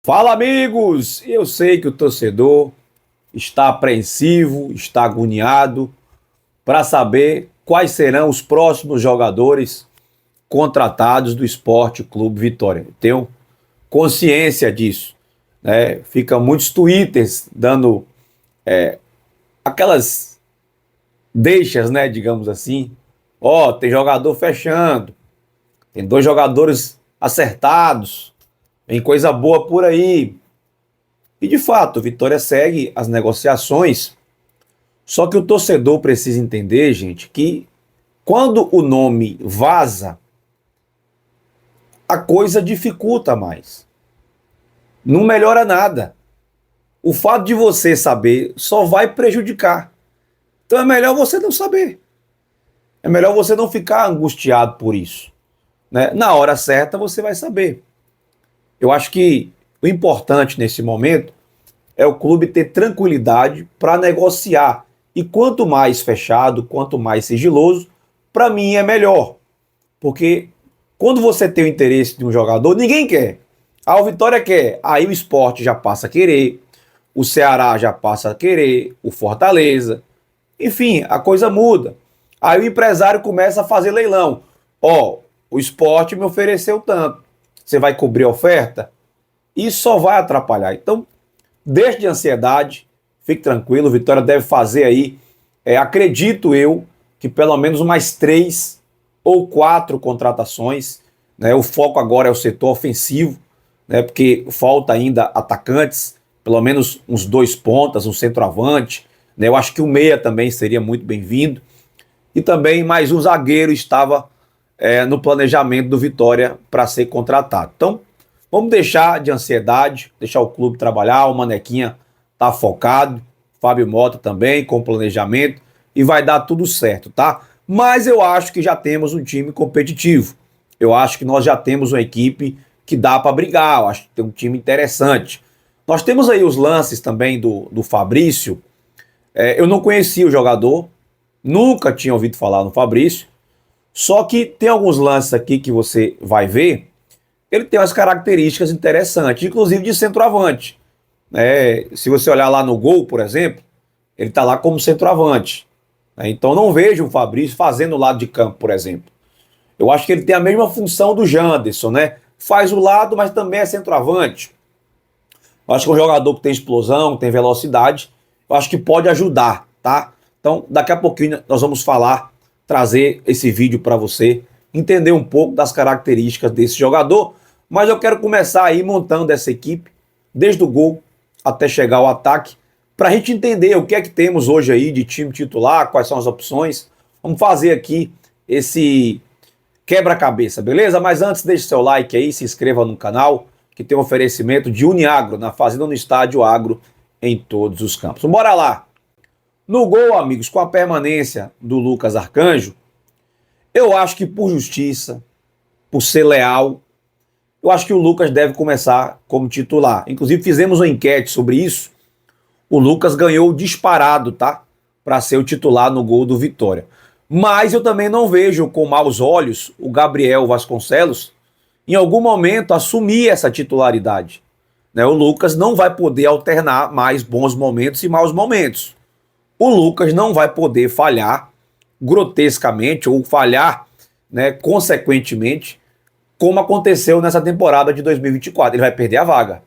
Fala, amigos! Eu sei que o torcedor está apreensivo, está agoniado para saber quais serão os próximos jogadores contratados do Esporte Clube Vitória. Tenho consciência disso, né? Fica muitos twitters dando aquelas deixas, né? Digamos assim. Ó, tem jogador fechando, tem dois jogadores acertados, tem coisa boa por aí. E de fato, o Vitória segue as negociações, só que o torcedor precisa entender, gente, que quando o nome vaza, a coisa dificulta mais. Não melhora nada. O fato de você saber só vai prejudicar. Então é melhor você não saber. É melhor você não ficar angustiado por isso, né? Na hora certa você vai saber. Eu acho que o importante nesse momento é o clube ter tranquilidade para negociar. E quanto mais fechado, quanto mais sigiloso, para mim é melhor. Porque quando você tem o interesse de um jogador, ninguém quer. O Vitória quer, aí o Sport já passa a querer, o Ceará já passa a querer, o Fortaleza. Enfim, a coisa muda. Aí o empresário começa a fazer leilão. Ó, o Sport me ofereceu tanto. Você vai cobrir a oferta? Isso só vai atrapalhar. Então, deixe de ansiedade, fique tranquilo, o Vitória deve fazer aí, acredito eu, que pelo menos mais 3 ou 4 contratações, né? O foco agora é o setor ofensivo, né? Porque falta ainda atacantes, pelo menos uns 2 pontas, um centroavante, né? Eu acho que o meia também seria muito bem-vindo, e também mais um zagueiro estava no planejamento do Vitória para ser contratado. Então, vamos deixar de ansiedade, deixar o clube trabalhar, o Manequinha tá focado, Fábio Mota também com planejamento e vai dar tudo certo, tá? Mas eu acho que já temos um time competitivo. Eu acho que nós já temos uma equipe que dá para brigar, eu acho que tem um time interessante. Nós temos aí os lances também do Fabrício. Eu não conhecia o jogador, nunca tinha ouvido falar no Fabrício, só que tem alguns lances aqui que você vai ver, ele tem umas características interessantes, inclusive de centroavante. Se você olhar lá no gol, por exemplo, ele está lá como centroavante. Então não vejo o Fabrício fazendo o lado de campo, por exemplo. Eu acho que ele tem a mesma função do Janderson, né? Faz o lado, mas também é centroavante. Eu acho que é um jogador que tem explosão, tem velocidade. Eu acho que pode ajudar, tá? Então, daqui a pouquinho nós vamos falar, trazer esse vídeo para você, entender um pouco das características desse jogador. Mas eu quero começar aí montando essa equipe, desde o gol até chegar ao ataque, para a gente entender o que é que temos hoje aí de time titular, quais são as opções. Vamos fazer aqui esse quebra-cabeça, beleza? Mas antes, deixe seu like aí, se inscreva no canal, que tem um oferecimento de Uniagro, na Fazenda no Estádio Agro, em todos os campos. Bora lá! No gol, amigos, com a permanência do Lucas Arcanjo, eu acho que por justiça, por ser leal, eu acho que o Lucas deve começar como titular. Inclusive fizemos uma enquete sobre isso. O Lucas ganhou disparado, tá? Para ser o titular no gol do Vitória. Mas eu também não vejo com maus olhos o Gabriel Vasconcelos em algum momento assumir essa titularidade. Né? O Lucas não vai poder alternar mais bons momentos e maus momentos. O Lucas não vai poder falhar grotescamente ou falhar, né, consequentemente, como aconteceu nessa temporada de 2024. Ele vai perder a vaga.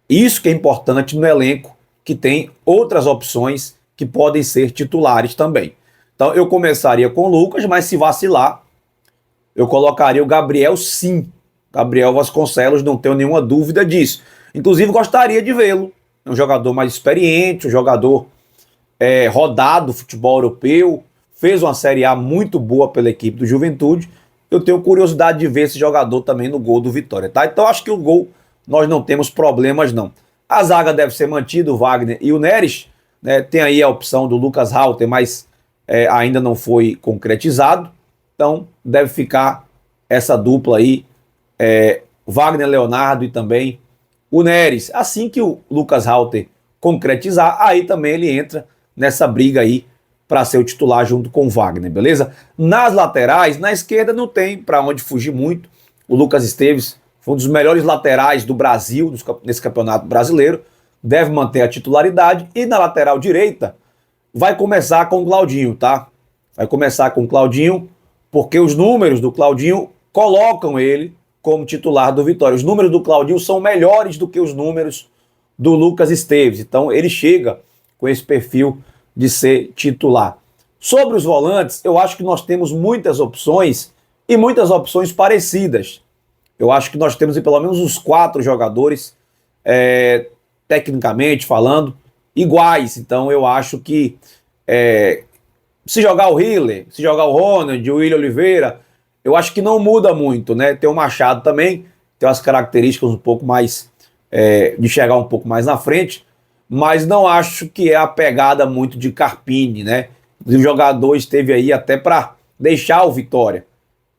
Isso que é importante no elenco, que tem outras opções que podem ser titulares também. Então eu começaria com o Lucas, mas se vacilar, eu colocaria o Gabriel sim. Gabriel Vasconcelos, não tenho nenhuma dúvida disso. Inclusive gostaria de vê-lo. É um jogador mais experiente, um jogador rodado do futebol europeu, fez uma Série A muito boa pela equipe do Juventude. Eu tenho curiosidade de ver esse jogador também no gol do Vitória, tá? Então acho que o gol nós não temos problemas não. A zaga deve ser mantida, o Wagner e o Neres, né? Tem aí a opção do Lucas Halter, mas ainda não foi concretizado. Então deve ficar essa dupla aí, Wagner Leonardo e também o Neres. Assim que o Lucas Halter concretizar, aí também ele entra nessa briga aí para ser o titular junto com o Wagner, beleza? Nas laterais, na esquerda não tem para onde fugir muito. O Lucas Esteves foi um dos melhores laterais do Brasil nesse campeonato brasileiro, deve manter a titularidade. E na lateral direita vai começar com o Claudinho, tá? Vai começar com o Claudinho, porque os números do Claudinho colocam ele como titular do Vitória. Os números do Claudinho são melhores do que os números do Lucas Esteves. Então ele chega com esse perfil de ser titular. Sobre os volantes, eu acho que nós temos muitas opções e muitas opções parecidas. Eu acho que nós temos pelo menos uns 4 jogadores, tecnicamente falando, iguais. Então eu acho que se jogar o Hiller, se jogar o Ronald, o William Oliveira, eu acho que não muda muito, né? Tem o Machado também, tem umas características um pouco mais, de chegar um pouco mais na frente, mas não acho que é a pegada muito de Carpini, né? O jogador esteve aí até para deixar o Vitória.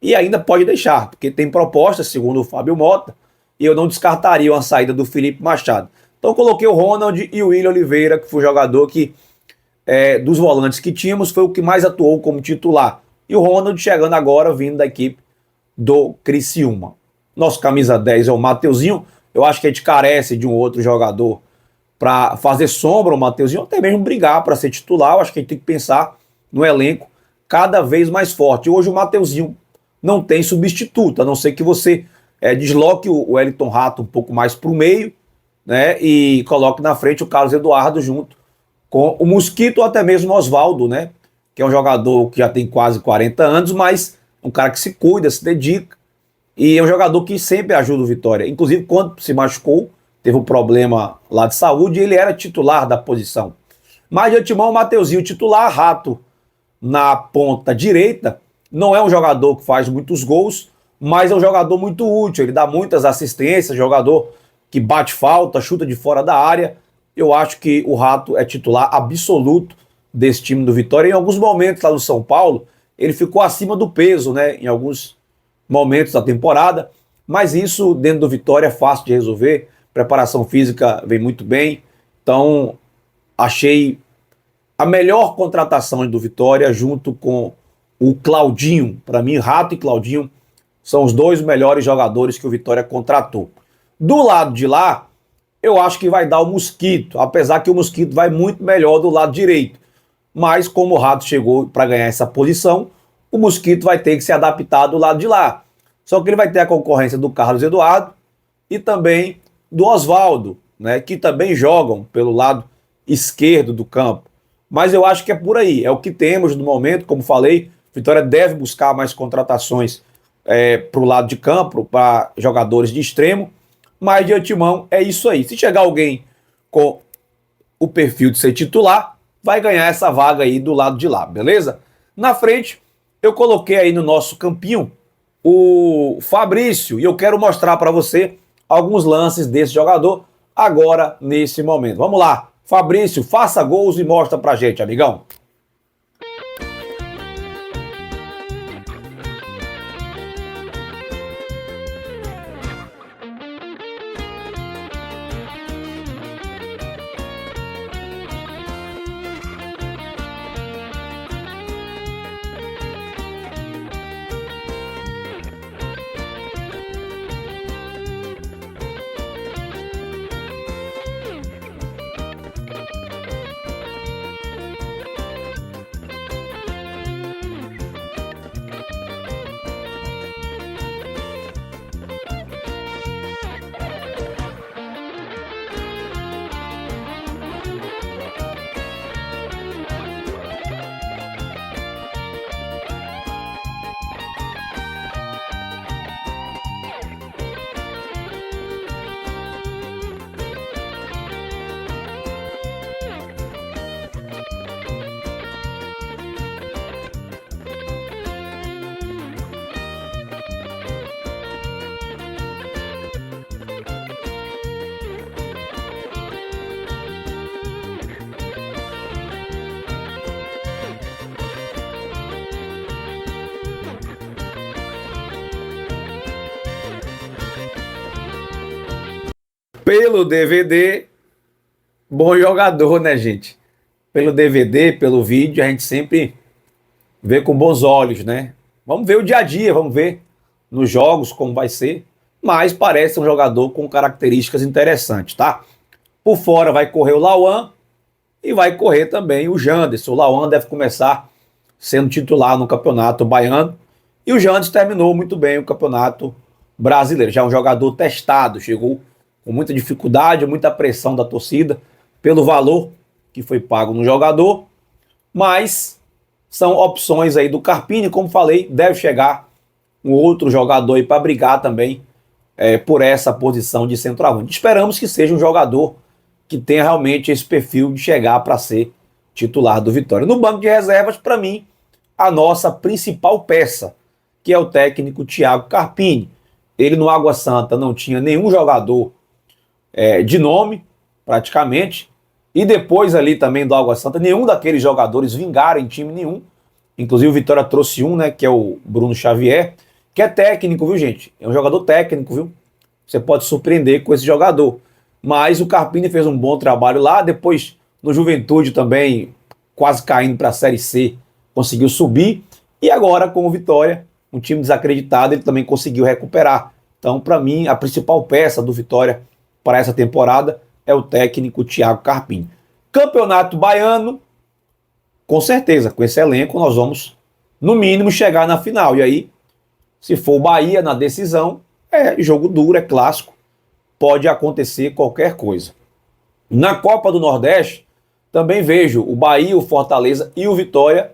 E ainda pode deixar, porque tem proposta, segundo o Fábio Mota, e eu não descartaria uma saída do Felipe Machado. Então eu coloquei o Ronald e o William Oliveira, que foi o jogador que, dos volantes que tínhamos, foi o que mais atuou como titular. E o Ronald chegando agora, vindo da equipe do Criciúma. Nosso camisa 10 é o Mateuzinho. Eu acho que a gente carece de um outro jogador para fazer sombra ao Mateuzinho, até mesmo brigar para ser titular. Eu acho que a gente tem que pensar no elenco cada vez mais forte. Hoje o Mateuzinho não tem substituto, a não ser que você desloque o Wellington Rato um pouco mais para o meio, né, e coloque na frente o Carlos Eduardo junto com o Mosquito ou até mesmo o Oswaldo, né, que é um jogador que já tem quase 40 anos, mas um cara que se cuida, se dedica, e é um jogador que sempre ajuda o Vitória. Inclusive, quando se machucou, teve um problema lá de saúde, e ele era titular da posição. Mas de antemão, o Mateuzinho titular, Rato na ponta direita, não é um jogador que faz muitos gols, mas é um jogador muito útil, ele dá muitas assistências, jogador que bate falta, chuta de fora da área. Eu acho que o Rato é titular absoluto desse time do Vitória. Em alguns momentos lá no São Paulo, ele ficou acima do peso, né, em alguns momentos da temporada, mas isso dentro do Vitória é fácil de resolver, preparação física vem muito bem, então achei a melhor contratação do Vitória junto com o Claudinho. Para mim, Rato e Claudinho são os 2 melhores jogadores que o Vitória contratou. Do lado de lá, eu acho que vai dar o Mosquito, apesar que o Mosquito vai muito melhor do lado direito. Mas como o Rato chegou para ganhar essa posição, o Mosquito vai ter que se adaptar do lado de lá. Só que ele vai ter a concorrência do Carlos Eduardo e também do Oswaldo, né, que também jogam pelo lado esquerdo do campo. Mas eu acho que é por aí, é o que temos no momento. Como falei, Vitória deve buscar mais contratações para o lado de campo, para jogadores de extremo, mas de antemão é isso aí. Se chegar alguém com o perfil de ser titular, vai ganhar essa vaga aí do lado de lá, beleza? Na frente, eu coloquei aí no nosso campinho o Fabrício, e eu quero mostrar para você alguns lances desse jogador agora, nesse momento. Vamos lá, Fabrício, faça gols e mostra pra gente, amigão. Pelo DVD, bom jogador, né, gente? Pelo DVD, pelo vídeo, a gente sempre vê com bons olhos, né? Vamos ver o dia a dia, vamos ver nos jogos como vai ser. mas parece um jogador com características interessantes, tá? Por fora vai correr o Lauan e vai correr também o Janderson. O Lauan deve começar sendo titular no Campeonato Baiano e o Janderson terminou muito bem o Campeonato Brasileiro. Já é um jogador testado, chegou com muita dificuldade, muita pressão da torcida pelo valor que foi pago no jogador, mas são opções aí do Carpini, como falei, deve chegar um outro jogador aí para brigar também por essa posição de centroavante. Esperamos que seja um jogador que tenha realmente esse perfil de chegar para ser titular do Vitória. No banco de reservas, para mim, a nossa principal peça, que é o técnico Thiago Carpini. Ele no Água Santa não tinha nenhum jogador de nome, praticamente, e depois ali também do Água Santa, nenhum daqueles jogadores vingaram em time nenhum. Inclusive o Vitória trouxe um, né, que é o Bruno Xavier, que é técnico, viu, gente? É um jogador técnico, viu? Você pode surpreender com esse jogador. Mas o Carpini fez um bom trabalho lá, depois no Juventude também, quase caindo para a Série C, conseguiu subir, e agora com o Vitória, um time desacreditado, ele também conseguiu recuperar. Então, para mim, a principal peça do Vitória para essa temporada é o técnico Thiago Carpini. Campeonato Baiano, com certeza, com esse elenco nós vamos, no mínimo, chegar na final. E aí, se for o Bahia na decisão, é jogo duro, é clássico, pode acontecer qualquer coisa. Na Copa do Nordeste, também vejo o Bahia, o Fortaleza e o Vitória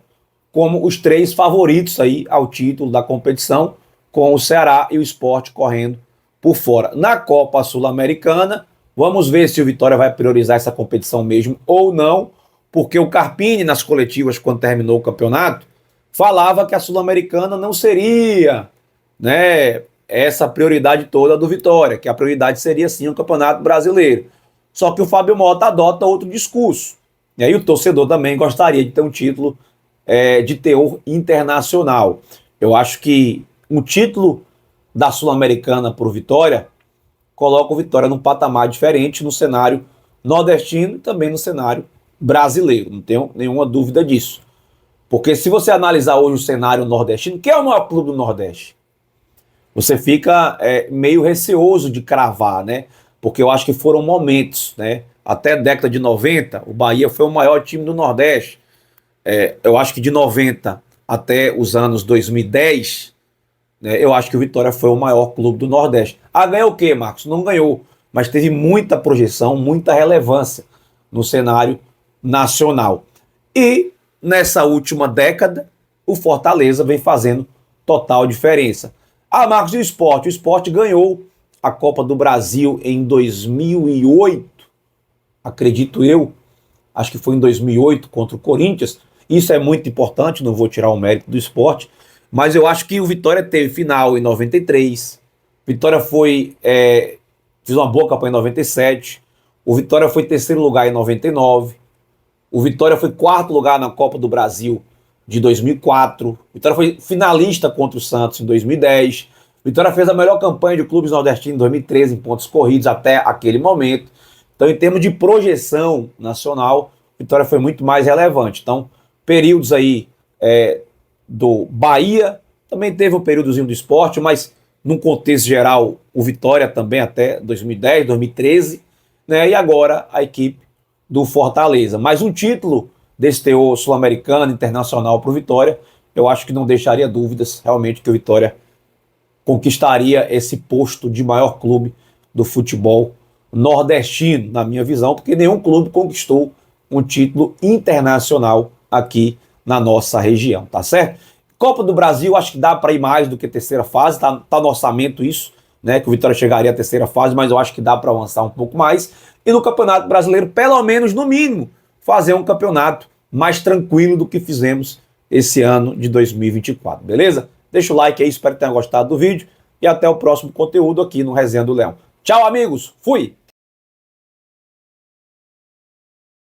como os três favoritos aí ao título da competição, com o Ceará e o Sport correndo por fora. Na Copa Sul-Americana, vamos ver se o Vitória vai priorizar essa competição mesmo ou não, porque o Carpini, nas coletivas, quando terminou o campeonato, falava que a Sul-Americana não seria, né, essa prioridade toda do Vitória, que a prioridade seria sim o Campeonato Brasileiro. Só que o Fábio Mota adota outro discurso. E aí o torcedor também gostaria de ter um título de teor internacional. Eu acho que um título da Sul-Americana para o Vitória coloca o Vitória num patamar diferente no cenário nordestino e também no cenário brasileiro. Não tenho nenhuma dúvida disso. Porque se você analisar hoje o cenário nordestino, que é o maior clube do Nordeste, você fica meio receoso de cravar, né? Porque eu acho que foram momentos, né? Até a década de 90, o Bahia foi o maior time do Nordeste. Eu acho que de 90 até os anos 2010, né, eu acho que o Vitória foi o maior clube do Nordeste. Ah, ganhou o quê, Marcos? Não ganhou, mas teve muita projeção, muita relevância no cenário nacional. E nessa última década, o Fortaleza vem fazendo total diferença. Ah, Marcos, e o Sport? O Sport ganhou a Copa do Brasil em 2008, acredito eu. Acho que foi em 2008 contra o Corinthians. Isso é muito importante, não vou tirar o mérito do Sport, mas eu acho que o Vitória teve final em 93, Vitória fez uma boa campanha em 97, o Vitória foi terceiro lugar em 99, o Vitória foi quarto lugar na Copa do Brasil de 2004, o Vitória foi finalista contra o Santos em 2010, o Vitória fez a melhor campanha de clubes nordestinos em 2013 em pontos corridos até aquele momento. Então, em termos de projeção nacional, a Vitória foi muito mais relevante. Então, períodos aí do Bahia, também teve um períodozinho do Sport, mas num contexto geral, o Vitória também até 2010, 2013, né? E agora a equipe do Fortaleza. Mas um título desse teor sul-americano, internacional para o Vitória, eu acho que não deixaria dúvidas realmente que o Vitória conquistaria esse posto de maior clube do futebol nordestino, na minha visão, porque nenhum clube conquistou um título internacional aqui na nossa região, tá certo? Copa do Brasil, acho que dá para ir mais do que terceira fase, tá no orçamento isso, né, que o Vitória chegaria à terceira fase, mas eu acho que dá para avançar um pouco mais. E no Campeonato Brasileiro, pelo menos, no mínimo, fazer um campeonato mais tranquilo do que fizemos esse ano de 2024, beleza? Deixa o like aí, espero que tenha gostado do vídeo e até o próximo conteúdo aqui no Resenha do Leão. Tchau, amigos! Fui!